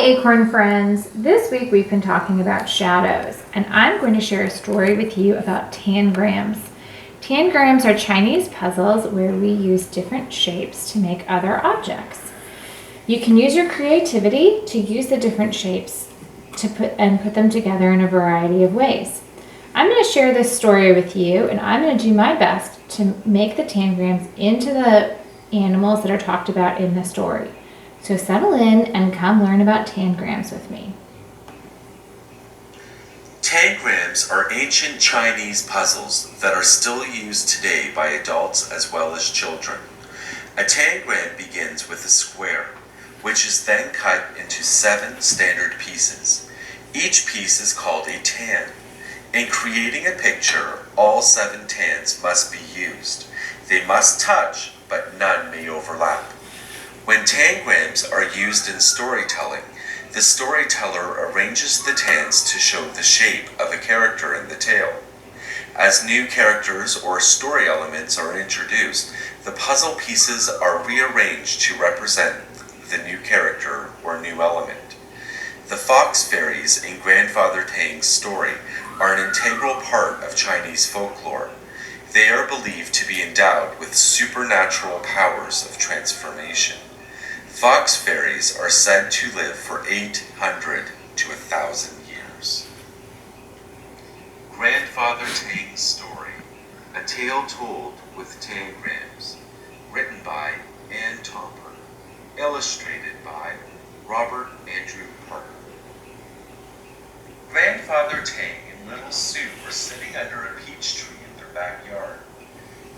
Acorn friends. This week we've been talking about shadows, and I'm going to share a story with you about tangrams. Tangrams are Chinese puzzles where we use different shapes to make other objects. You can use your creativity to use the different shapes to put them together in a variety of ways. I'm going to share this story with you, and I'm going to do my best to make the tangrams into the animals that are talked about in the story. So settle in and come learn about tangrams with me. Tangrams are ancient Chinese puzzles that are still used today by adults as well as children. A tangram begins with a square, which is then cut into 7 standard pieces. Each piece is called a tan. In creating a picture, all 7 tans must be used. They must touch, but none may overlap. When tangrams are used in storytelling, the storyteller arranges the tans to show the shape of a character in the tale. As new characters or story elements are introduced, the puzzle pieces are rearranged to represent the new character or new element. The fox fairies in Grandfather Tang's story are an integral part of Chinese folklore. They are believed to be endowed with supernatural powers of transformation. Fox fairies are said to live for 800 to 1,000 years. Grandfather Tang's Story, a tale told with tangrams, written by Anne Tomper, illustrated by Robert Andrew Parker. Grandfather Tang and little Sue were sitting under a peach tree in their backyard.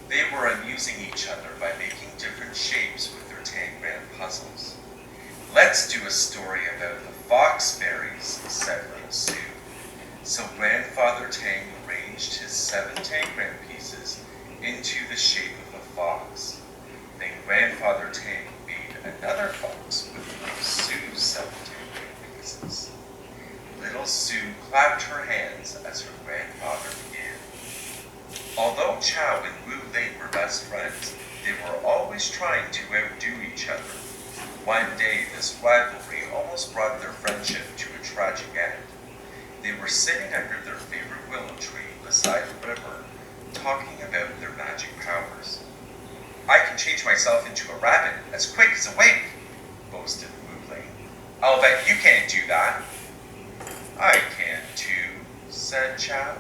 They were amusing each other by making different shapes with their tangram puzzles. "Let's do a story about the fox fairies," said little Sue. So Grandfather Tang arranged his 7 tangram pieces into the shape of a fox. Then Grandfather Tang made another fox with little Sue's 7 tangram pieces. Little Sue clapped her hands as her grandfather began. Although Chow and Wu Ling were best friends, they were always trying to outdo each other. One day, this rivalry almost brought their friendship to a tragic end. They were sitting under their favorite willow tree beside a river, talking about their magic powers. "I can change myself into a rabbit as quick as a wink," boasted Wu Ling. "I'll bet you can't do that." "I can too," said Chow.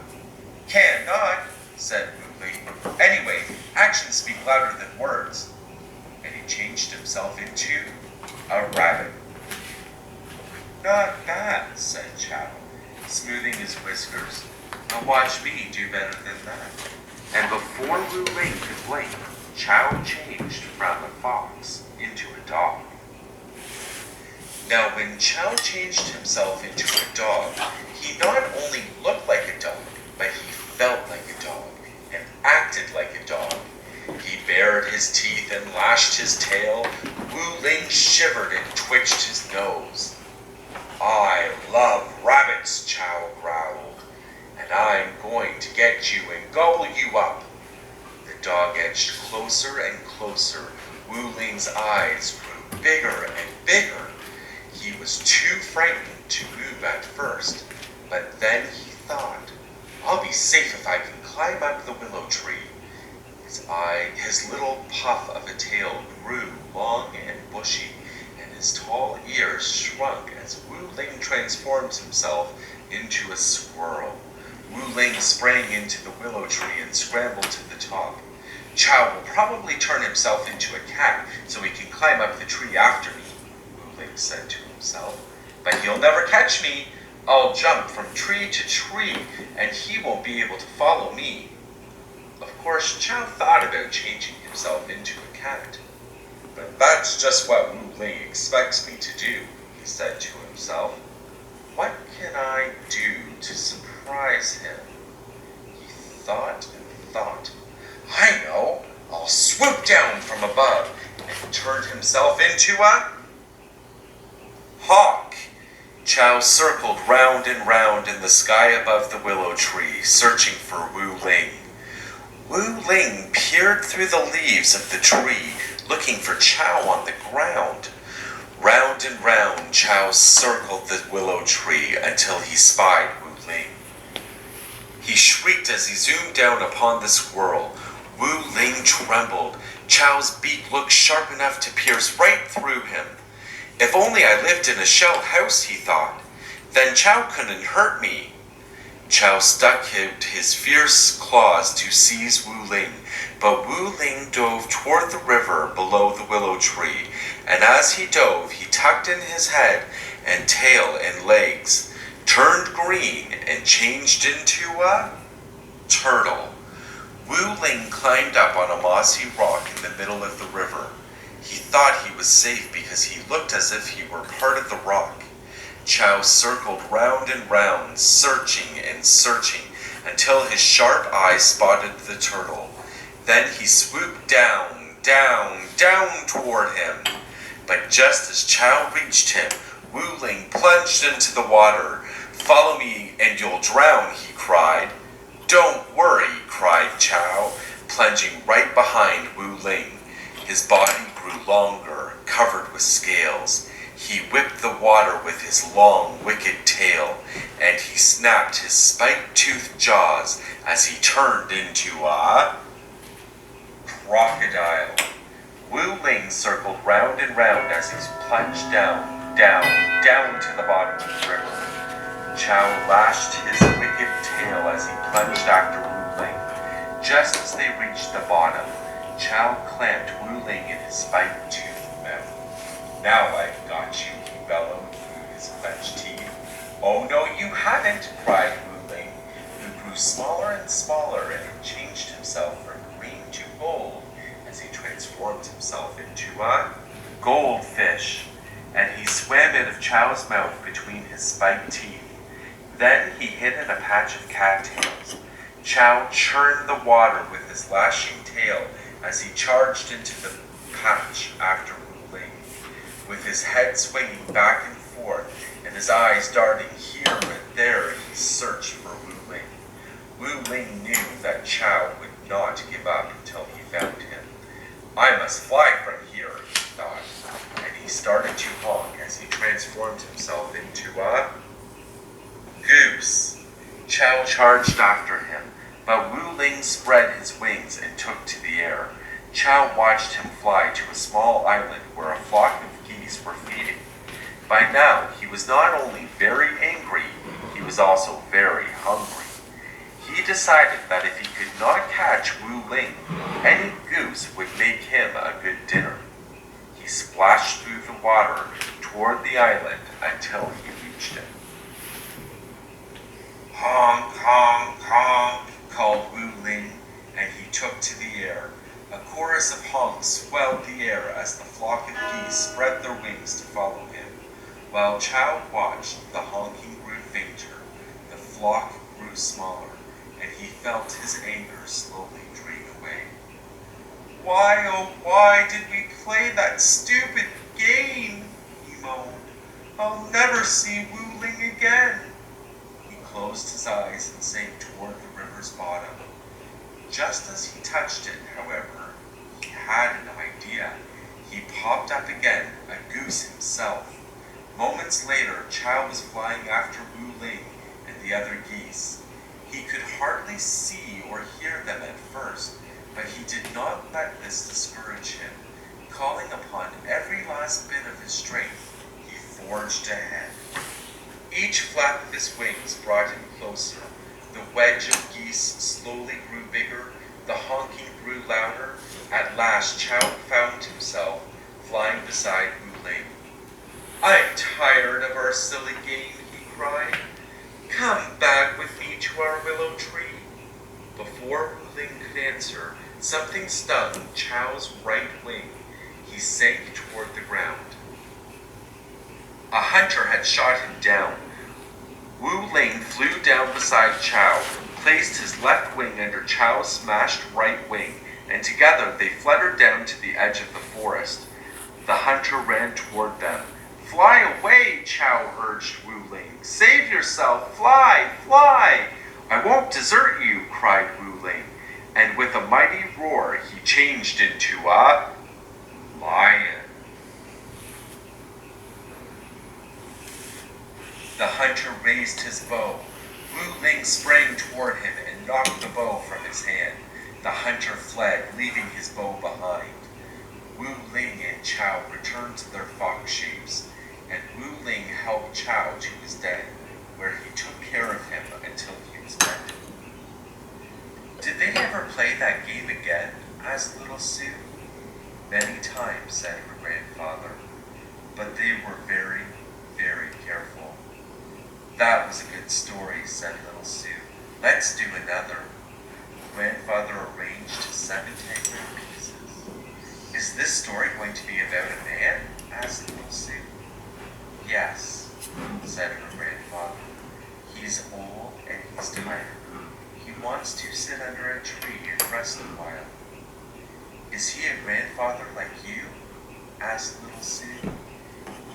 "Cannot," said Wu Ling. "Anyway, actions speak louder than words." And he changed himself into a rabbit. "Not bad," said Chow, smoothing his whiskers. "Now watch me do better than that." And before Wu Ling could blink, Chow changed from a fox into a dog. Now when Chow changed himself into a dog, he not only looked like a dog, but he felt like a dog and acted like a dog. He bared his teeth and lashed his tail. Wu Ling shivered and twitched his nose. "I love rabbits," Chow growled, "and I'm going to get you and gobble you up." The dog edged closer and closer. Wu Ling's eyes grew bigger and bigger. He was too frightened to move at first, but then he thought, "I'll be safe if I can climb up the willow tree." His little puff of a tail grew long and bushy, and his tall ears shrunk as Wu Ling transformed himself into a squirrel. Wu Ling sprang into the willow tree and scrambled to the top. "Chow will probably turn himself into a cat so he can climb up the tree after me," Wu Ling said to himself. "But he'll never catch me. I'll jump from tree to tree, and he won't be able to follow me." Of course, Chow thought about changing himself into a cat. "But that's just what Wu Ling expects me to do," he said to himself. "What can I do to surprise him?" He thought and thought. "I know! I'll swoop down from above," and turned himself into a hawk. Chow circled round and round in the sky above the willow tree, searching for Wu Ling. Wu Ling peered through the leaves of the tree, looking for Chow on the ground. Round and round Chao circled the willow tree until he spied Wu Ling. He shrieked as he zoomed down upon the squirrel. Wu Ling trembled. Chao's beak looked sharp enough to pierce right through him. If only I lived in a shell house, he thought. Then Chao couldn't hurt me. Chao stuck out his fierce claws to seize Wu Ling, but Wu Ling dove toward the river below the willow tree, and as he dove, he tucked in his head and tail and legs, turned green, and changed into a turtle. Wu Ling climbed up on a mossy rock in the middle of the river. He thought he was safe because he looked as if he were part of the rock. Chao circled round and round, searching and searching, until his sharp eyes spotted the turtle. Then he swooped down, down, down toward him. But just as Chao reached him, Wu Ling plunged into the water. "Follow me and you'll drown," he cried. "Don't worry," cried Chao, plunging right behind Wu Ling. His body grew longer, covered with scales. He whipped the water with his long, wicked tail, and he snapped his spike-toothed jaws as he turned into a crocodile. Wu Ling circled round and round as he plunged down, down, down to the bottom of the river. Chao lashed his wicked tail as he plunged after Wu Ling. Just as they reached the bottom, Chao clamped Wu Ling in his spike-toothed mouth. "Now I've got you," he bellowed through his clenched teeth. "Oh no, you haven't," cried Wu Ling, who grew smaller and smaller and changed himself from green to gold as he transformed himself into a goldfish, and he swam out of Chao's mouth between his spiked teeth. Then he hid in a patch of cattails. Chao churned the water with his lashing tail as he charged into the patch after Wu Ling, with his head swinging back and forth and his eyes darting here and there. He searched for Wu Ling. Wu Ling knew that Chao would not give up until he found him. "I must fly from here," he thought, and he started to honk as he transformed himself into a goose. Chao charged after him, but Wu Ling spread his wings and took to the air. Chao watched him fly to a small island where a flock of geese were feeding. By now, he was not only very angry, he was also very hungry. He decided that if he could not catch Wu Ling, any goose would make him a good dinner. He splashed through the water toward the island until he reached it. "Honk, honk, honk," called Wu Ling, and he took to the air. A chorus of honks swelled the air as the flock of geese spread their wings to follow him. While Chao watched, the honking grew fainter, the flock grew smaller, and he felt his anger slowly drain away. "Why, oh why did we play that stupid game?" he moaned. "I'll never see Wu Ling again." He closed his eyes and sank toward the river's bottom. Just as he touched it, however, he had an idea. He popped up again, a goose himself. Moments later, Chao was flying after Wu Ling and the other geese. He could hardly see or hear them at first, but he did not let this discourage him. Calling upon every last bit of his strength, he forged ahead. Each flap of his wings brought him closer. The wedge of geese slowly grew bigger, the honking grew louder. At last, Chao found himself flying beside Wu Ling. "I'm tired of our silly game," he cried. "Come back with me to our willow tree." Before Wu Ling could answer, something stung Chao's right wing. He sank toward the ground. A hunter had shot him down. Wu Ling flew down beside Chao, placed his left wing under Chao's smashed right wing, and together they fluttered down to the edge of the forest. The hunter ran toward them. "Fly away," Chao urged Wu Ling. "Save yourself! Fly! Fly!" "I won't desert you," cried Wu Ling, and with a mighty roar he changed into a lion. The hunter raised his bow. Wu Ling sprang toward him and knocked the bow from his hand. The hunter fled, leaving his bow behind. Wu Ling and Chao returned to their fox shapes, and Wu Ling helped Chao to his den, where he took care of him until he was mended. Did they ever play that game again? Asked little Sue. Many times, said her grandfather, but they were very, very careful. That was a good story, said little Sue. Let's do another. Grandfather arranged 7 tangled pieces. Is this story going to be about a man? Asked little Sue. Yes, said her grandfather. He's old and he's tired. He wants to sit under a tree and rest a while. Is he a grandfather like you? Asked little Sue.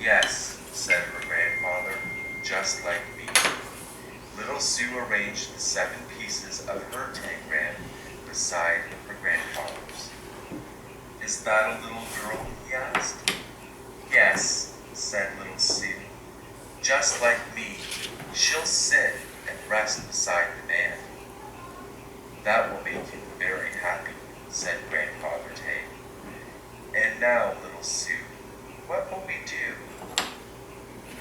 Yes, said her grandfather, just like me. Little Sue arranged the 7 pieces of her tangram beside her grandfather's. Is that a little girl? He asked. Yes, said little Sue. Just like me, she'll sit and rest beside the man. That will make him very happy, said Grandfather Tang. And now, little Sue, what will we do?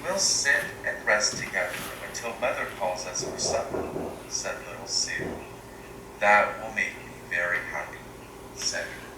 We'll sit and rest together until Mother calls us for supper, said little Sue. That will make me very happy, said her